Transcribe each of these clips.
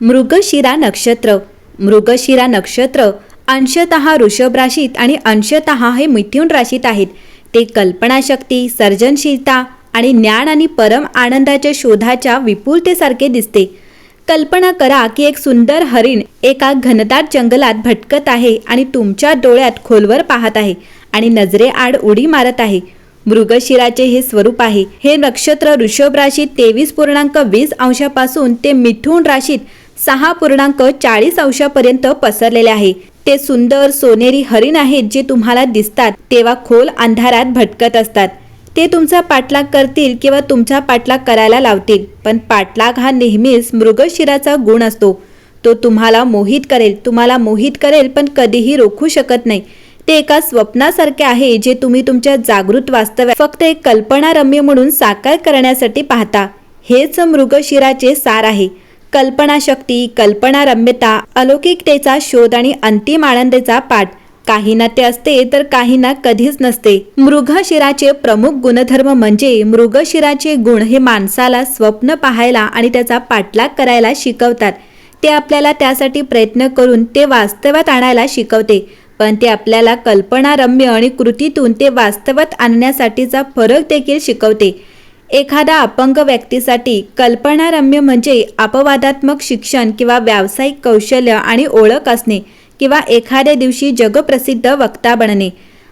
मृगशिरा नक्षत्र. मृगशिरा नक्षत्र अंशतः वृषभ राशीत आणि अंशतः हे मिथुन राशीत आहेत. ते कल्पनाशक्ती, सर्जनशीलता आणि ज्ञान आणि परम आनंदाच्या शोधाच्या विपुलतेसारखे दिसते. कल्पना करा की एक सुंदर हरिण एका घनदाट जंगलात भटकत आहे आणि तुमच्या डोळ्यात खोलवर पाहत आहे आणि नजरेआड उडी मारत आहे. मृगशिराचे हे स्वरूप आहे. हे नक्षत्र वृषभ राशीत 23.20 अंशापासून ते मिथुन राशीत 6.40 अंशापर्यंत पसरलेले आहे. ते सुंदर सोनेरी हरिण आहेत जे तुम्हाला दिसतात तेव्हा खोल अंधारात भटकत असतात. ते तुमचा पाठलाग करतील किंवा तुमचा पाठलाग करायला लावतील, पण पाठलाग हा नेहमीच मृगशिराचा गुण असतो. तो तुम्हाला मोहित करेल पण कधीही रोखू शकत नाही. ते एका स्वप्नासारखे आहे जे तुम्ही तुमच्या जागृत वास्तव्यात फक्त एक कल्पनारम्य म्हणून साकार करण्यासाठी पाहता. हेच मृगशिराचे सार आहे. कल्पनाशक्ती, कल्पनारम्यता, अलौकिकतेचा शोध आणि अंतिम आनंदाचा पाठ. काहींना ते असते तर काहींना कधीच नसते. मृगशिराचे प्रमुख गुणधर्म म्हणजे मृगशिराचे गुण हे माणसाला स्वप्न पाहायला आणि त्याचा पाठलाग करायला शिकवतात. ते आपल्याला त्यासाठी प्रयत्न करून ते वास्तवात आणायला शिकवते, पण ते आपल्याला कल्पनारम्य आणि कृतीतून ते वास्तवात आणण्यासाठीचा फरक देखील शिकवते. एखाद्या अपंग व्यक्तीसाठी कल्पनारम्य म्हणजे अपवादात्मक शिक्षण किंवा व्यावसायिक कौशल्य आणि ओळख असणे किंवा एखाद्या दिवशी जगप्रसिद्ध वक्ता बनणे.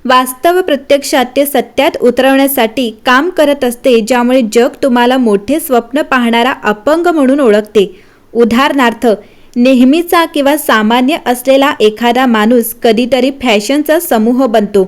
वास्तव प्रत्यक्षात ते सत्यात उतरवण्यासाठी काम करत असते, ज्यामुळे जग तुम्हाला मोठे स्वप्न पाहणारा अपंग म्हणून ओळखते. उदाहरणार्थ, नेहमीचा किंवा सामान्य असलेला एखादा माणूस कधीतरी फॅशनचा समूह बनतो.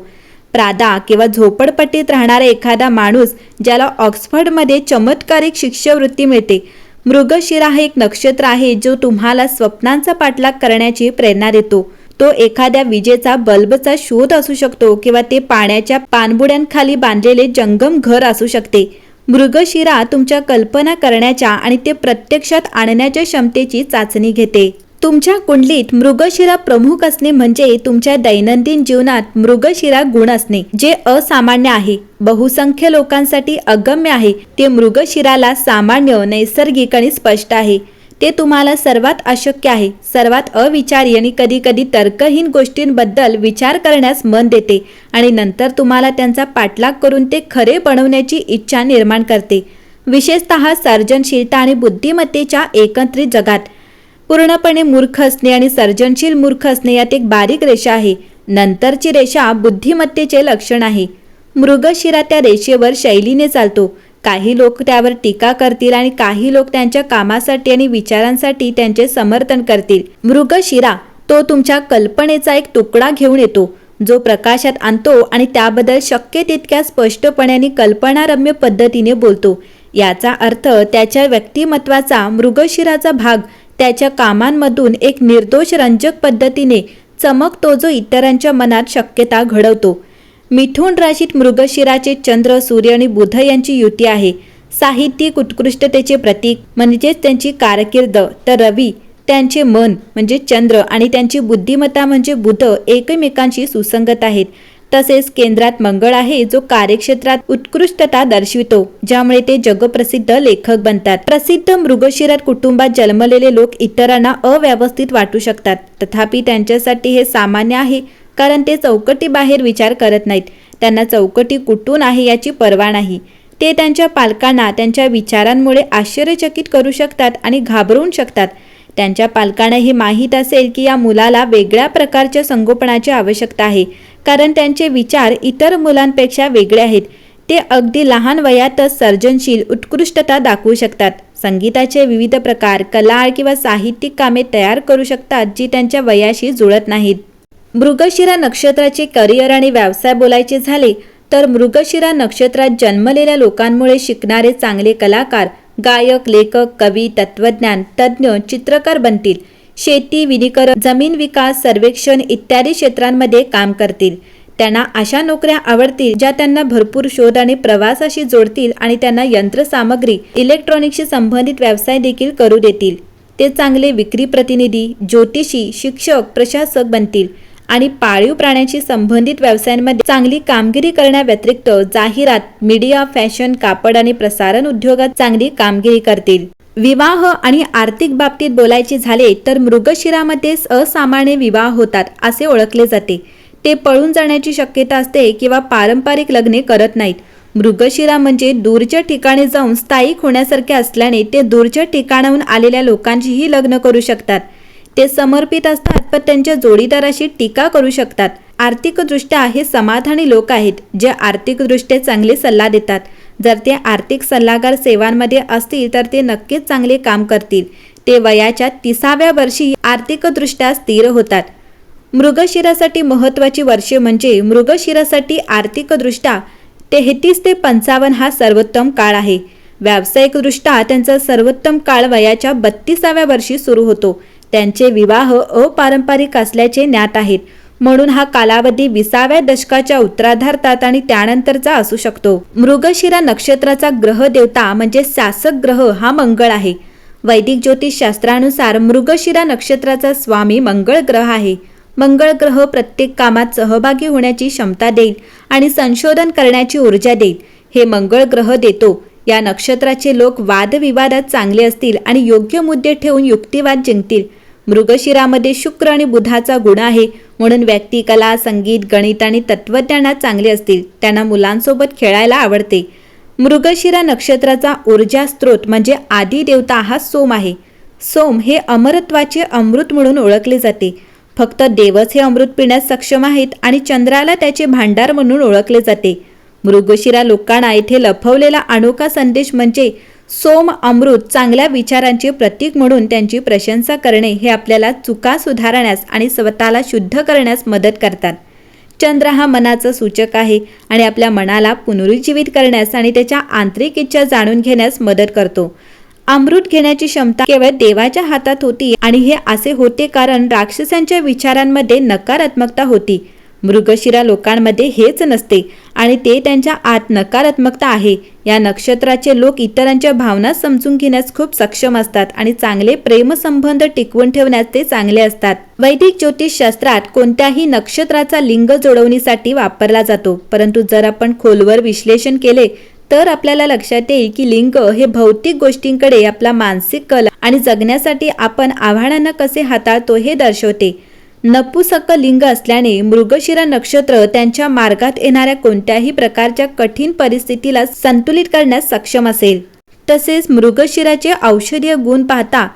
प्रादा किंवा झोपडपट्टीत राहणारा एखादा माणूस ज्याला ऑक्सफर्डमध्ये चमत्कारिक शिष्यवृत्ती मिळते. मृगशिरा हे एक नक्षत्र आहे जो तुम्हाला स्वप्नांचा पाठलाग करण्याची प्रेरणा देतो. तो एखाद्या विजेचा बल्बचा शोध असू शकतो किंवा ते पाण्याच्या पाणबुड्यांखाली बांधलेले जंगम घर असू शकते. मृगशिरा तुमच्या कल्पना करण्याच्या आणि ते प्रत्यक्षात आणण्याच्या क्षमतेची चाचणी घेते. तुमच्या कुंडलीत मृगशिरा प्रमुख असणे म्हणजे तुमच्या दैनंदिन जीवनात मृगशिरा गुण असणे, जे असामान्य आहे, बहुसंख्य लोकांसाठी अगम्य आहे. ते मृगशिराला सामान्य, नैसर्गिक आणि स्पष्ट आहे. ते तुम्हाला सर्वात अशक्य आहे, सर्वात अविचारी आणि कधीकधी तर्कहीन गोष्टींबद्दल विचार करण्यास मन देते आणि नंतर तुम्हाला त्यांचा पाठलाग करून ते खरे बनवण्याची इच्छा निर्माण करते. विशेषतः सर्जनशीलता आणि बुद्धिमत्तेच्या एकत्रित जगात. पूर्णपणे मूर्ख असणे आणि सर्जनशील मूर्ख असणे यात एक बारीक रेषा आहे. नंतरची रेषा बुद्धिमत्तेचे लक्षण आहे. मृगशिरा त्या रेषेवर शैलीने चालतो. काही लोक त्यावर टीका करतील आणि काही लोक त्यांच्या कामासाठी आणि विचारांसाठी त्यांचे समर्थन करतील. मृगशिरा तो तुमच्या कल्पनेचा एक तुकडा घेऊन येतो, जो प्रकाशात आणतो आणि त्याबद्दल शक्य तितक्या स्पष्टपणे आणि कल्पनारम्य पद्धतीने बोलतो. याचा अर्थ त्याच्या व्यक्तिमत्वाचा मृगशिराचा भाग त्याच्या कामांमधून एक निर्दोष रंजक पद्धतीने चमकतो, जो इतरांच्या मनात शक्यता घडवतो. मिथुन राशीत मृगशिराचे चंद्र, सूर्य आणि बुध यांची युती आहे. साहित्यिक उत्कृष्टतेचे प्रतीक म्हणजेच त्यांची कारकीर्द, तर रवी त्यांचे मन म्हणजे चंद्र आणि त्यांची बुद्धिमत्ता म्हणजे बुध एकमेकांशी सुसंगत आहेत. तसेच केंद्रात मंगळ आहे, जो कार्यक्षेत्रात उत्कृष्टता दर्शवितो, ज्यामुळे ते जगप्रसिद्ध लेखक बनतात. प्रसिद्ध मृगशिरा कुटुंबात जन्मलेले लोक इतरांना अव्यवस्थित वाटू शकतात, तथापि त्यांच्यासाठी हे सामान्य आहे, कारण ते चौकटीबाहेर विचार करत नाहीत. त्यांना चौकटी कुठून आहे याची पर्वा नाही. ते त्यांच्या पालकांना त्यांच्या विचारांमुळे आश्चर्यचकित करू शकतात आणि घाबरवू शकतात. त्यांच्या पालकांना हे माहीत असेल की या मुलाला वेगळ्या प्रकारच्या संगोपनाची आवश्यकता आहे, कारण त्यांचे विचार इतर मुलांपेक्षा वेगळे आहेत. ते अगदी लहान वयातच सर्जनशील उत्कृष्टता दाखवू शकतात. संगीताचे विविध प्रकार, कला किंवा साहित्यिक कामे तयार करू शकतात जी त्यांच्या वयाशी जुळत नाहीत. मृगशिरा नक्षत्राचे करिअर आणि व्यवसाय बोलायचे झाले तर मृगशिरा नक्षत्रात जन्मलेल्या लोकांमुळे शिकणारे चांगले कलाकार, गायक, लेखक, कवी, तत्वज्ञान तज्ज्ञ, चित्रकार बनतील. शेती, वनीकरण, जमीन विकास, सर्वेक्षण इत्यादी क्षेत्रांमध्ये काम करतील. त्यांना अशा नोकऱ्या आवडतील ज्या त्यांना भरपूर शोध आणि प्रवासाशी जोडतील आणि त्यांना यंत्रसामग्री, इलेक्ट्रॉनिक्सशी संबंधित व्यवसाय देखील करू देतील. ते चांगले विक्री प्रतिनिधी, ज्योतिषी, शिक्षक, प्रशासक बनतील आणि पाळीव प्राण्यांशी संबंधित व्यवसायांमध्ये चांगली कामगिरी करण्याव्यतिरिक्त जाहिरात, मीडिया, फॅशन, कापड आणि प्रसारण उद्योगात चांगली कामगिरी करतील. विवाह आणि आर्थिक बाबतीत बोलायचे झाले तर मृगशिरामध्ये असामान्य विवाह होतात असे ओळखले जाते. ते पळून जाण्याची शक्यता असते किंवा पारंपरिक लग्ने करत नाहीत. मृगशिरा म्हणजे दूरच्या ठिकाणी जाऊन स्थायिक होण्यासारखे असल्याने ते दूरच्या ठिकाणाहून आलेल्या लोकांशीही लग्न करू शकतात. ते समर्पित असतात पण त्यांच्या जोडीदाराशी टीका करू शकतात. आर्थिकदृष्ट्या हे समाधानी लोक आहेत जे आर्थिकदृष्ट्या चांगले सल्ला देतात. जर ते आर्थिक सल्लागार सेवांमध्ये असतील तर ते नक्कीच चांगले काम करतील. ते वयाच्या 30व्या वर्षी आर्थिकदृष्ट्या स्थिर होतात. मृगशिरासाठी महत्त्वाची वर्षे म्हणजे मृगशिरासाठी आर्थिकदृष्ट्या 33 ते 55 हा सर्वोत्तम काळ आहे. व्यावसायिकदृष्ट्या त्यांचा सर्वोत्तम काळ वयाच्या 32व्या वर्षी सुरू होतो. त्यांचे विवाह अपारंपरिक असल्याचे ज्ञात आहेत, म्हणून हा कालावधी 20व्या दशकाच्या उत्तरार्धात आणि त्यानंतरचा असू शकतो. मृगशिरा नक्षत्राचा ग्रह देवता म्हणजे शासक ग्रह हा मंगळ आहे. वैदिक ज्योतिषशास्त्रानुसार मृगशिरा नक्षत्राचा स्वामी मंगळ ग्रह आहे. मंगळ ग्रह प्रत्येक कामात सहभागी होण्याची क्षमता देईल आणि संशोधन करण्याची ऊर्जा देईल. हे मंगळ ग्रह देतो. या नक्षत्राचे लोक वादविवादात चांगले असतील आणि योग्य मुद्दे ठेवून युक्तिवाद जिंकतील. मृगशिरामध्ये शुक्र आणि बुधाचा गुण आहे, म्हणून व्यक्ती कला, संगीत, गणित आणि तत्वज्ञानात चांगले असतील. त्यांना मुलांसोबत खेळायला आवडते. मृगशिरा नक्षत्राचा ऊर्जा स्रोत म्हणजे आदी देवता हा सोम आहे. सोम हे अमरत्वाचे अमृत म्हणून ओळखले जाते. फक्त देवच हे अमृत पिण्यास सक्षम आहेत आणि चंद्राला त्याचे भांडार म्हणून ओळखले जाते. मृगशिरा लोकांना येथे लपवलेला अनोखा संदेश म्हणजे सोम अमृत चांगल्या विचारांचे प्रतीक म्हणून त्यांची प्रशंसा करणे हे आपल्याला चुका सुधारण्यास आणि स्वतःला शुद्ध करण्यास मदत करतात. चंद्र हा मनाचा सूचक आहे आणि आपल्या मनाला पुनरुज्जीवित करण्यास आणि त्याच्या आंतरिक इच्छा जाणून घेण्यास मदत करतो. अमृत घेण्याची क्षमता केवळ देवाच्या हातात होती आणि हे असे होते कारण राक्षसांच्या विचारांमध्ये नकारात्मकता होती. मृगशिरा लोकांमध्ये हेच नसते आणि ते त्यांच्या आत नकारात्मकता आहे. या नक्षत्राचे लोक इतरांच्या भावना समजून घेण्यास खूप सक्षम असतात आणि चांगले प्रेमसंबंध टिकवून ठेवण्यास ते चांगले असतात. वैदिक ज्योतिषशास्त्रात कोणत्याही नक्षत्राचा लिंग जोडवणीसाठी वापरला जातो, परंतु जर आपण खोलवर विश्लेषण केले तर आपल्याला लक्षात येईल की लिंग हे भौतिक गोष्टींकडे आपला मानसिक कल आणि जगण्यासाठी आपण आव्हानांना कसे हाताळतो हे दर्शवते. नपुसक लिंग असल्याने मृगशिरा नक्षत्र त्यांच्या मार्गात येणाऱ्या कोणत्याही प्रकारच्या कठीण परिस्थितीला संतुलित करण्यास सक्षम असेल. तसेच मृगशिराचे औषधीय गुण पाहता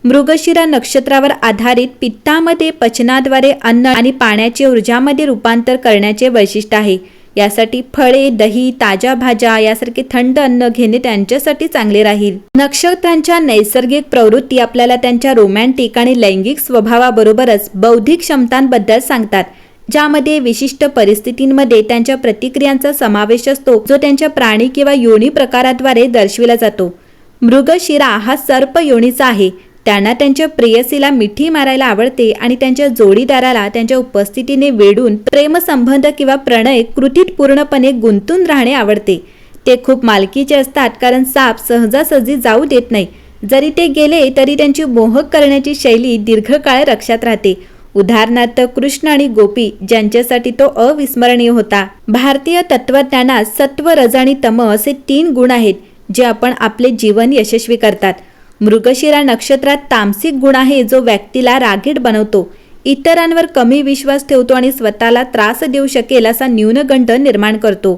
मृगशिरा नक्षत्रावर आधारित पित्तामध्ये पचनाद्वारे अन्न आणि पाण्याचे ऊर्जामध्ये रूपांतर करण्याचे वैशिष्ट्य आहे. यासाठी फळे, दही, ताज्या भाज्या यासारखे थंड अन्न घेणे त्यांच्यासाठी चांगले राहील. नक्षत्रांच्या नैसर्गिक प्रवृत्ती आपल्याला त्यांच्या रोमॅन्टिक आणि लैंगिक स्वभावाबरोबरच बौद्धिक क्षमतांबद्दल सांगतात, ज्यामध्ये विशिष्ट परिस्थितींमध्ये त्यांच्या प्रतिक्रियांचा समावेश असतो जो त्यांच्या प्राणी किंवा योनी प्रकाराद्वारे दर्शविला जातो. मृगशिरा हा सर्प योनीचा आहे. त्यांना त्यांच्या प्रेयसीला मिठी मारायला आवडते आणि त्यांच्या जोडीदाराला त्यांच्या उपस्थितीने वेढून प्रेमसंबंध किंवा प्रणय कृतीत पूर्णपणे गुंतून राहणे आवडते. ते खूप मालकीचे असतात कारण साप सहजासहजी जाऊ देत नाही. जरी ते गेले तरी त्यांची मोहक करण्याची शैली दीर्घकाळ लक्षात राहते. उदाहरणार्थ कृष्ण आणि गोपी ज्यांच्यासाठी तो अविस्मरणीय होता. भारतीय तत्वज्ञानात सत्व, रज आणि तम असे 3 गुण आहेत जे आपण आपले जीवन यशस्वी करतात. मृगशिरा नक्षत्रात तामसिक गुण आहे जो व्यक्तीला रागीट बनवतो, इतरांवर कमी विश्वास ठेवतो आणि स्वतःला त्रास देऊ शकेल असा न्यूनगंड निर्माण करतो.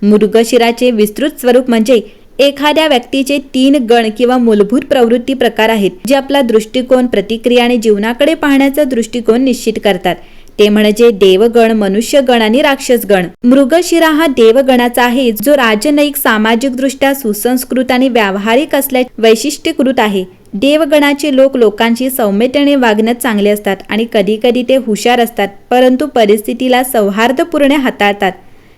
मृगशिराचे विस्तृत स्वरूप म्हणजे एखाद्या व्यक्तीचे 3 गण किंवा मूलभूत प्रवृत्ती प्रकार आहेत जे आपला दृष्टिकोन, प्रतिक्रिया आणि जीवनाकडे पाहण्याचा दृष्टिकोन निश्चित करतात. ते म्हणजे देवगण, मनुष्यगण आणि राक्षसगण. मृगशिरा हा देवगणाचा आहे जो राजनैतिक, सामाजिकदृष्ट्या सुसंस्कृत आणि व्यावहारिक असल्याचे वैशिष्ट्यीकृत आहे. देवगणाचे लोक लोकांशी सौम्यतेने वागण्यात चांगले असतात आणि कधीकधी ते हुशार असतात, परंतु परिस्थितीला सौहार्दपूर्ण हाताळतात.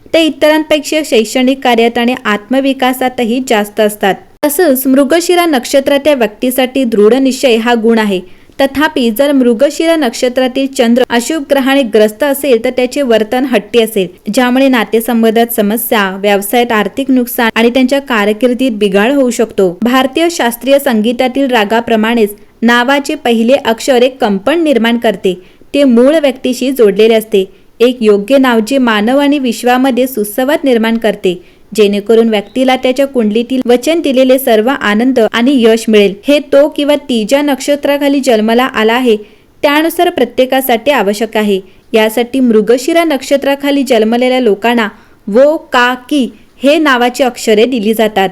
ते इतरांपेक्षा शैक्षणिक कार्यात आणि आत्मविकासातही जास्त असतात. तसंच मृगशिरा नक्षत्राच्या व्यक्तीसाठी दृढ निश्चय हा गुण आहे. तथापि जर मृगशिरा नक्षत्रातील चंद्र अशुभ ग्रहाने ग्रस्त असेल तर त्याचे वर्तन हट्टी असेल, ज्यामुळे नातेसंबंधात समस्या, व्यवसायात आर्थिक नुकसान आणि त्यांच्या कारकिर्दीत बिघाड होऊ शकतो. भारतीय शास्त्रीय संगीतातील रागाप्रमाणेच नावाचे पहिले अक्षर एक कंपन निर्माण करते. ते मूळ व्यक्तीशी जोडलेले असते. एक योग्य नाव जे मानव आणि विश्वामध्ये सुसंवाद निर्माण करते. जेणेकरून व्यक्तीला त्याच्या कुंडलीतील वचन दिलेले सर्व आनंद आणि यश मिळेल. हे तो किंवा ती ज्या नक्षत्राखाली जन्माला आला आहे त्यानुसार प्रत्येकासाठी आवश्यक आहे. यासाठी मृगशिरा नक्षत्राखाली जन्मलेल्या लोकांना वो, का, की हे नावाची अक्षरे दिली जातात.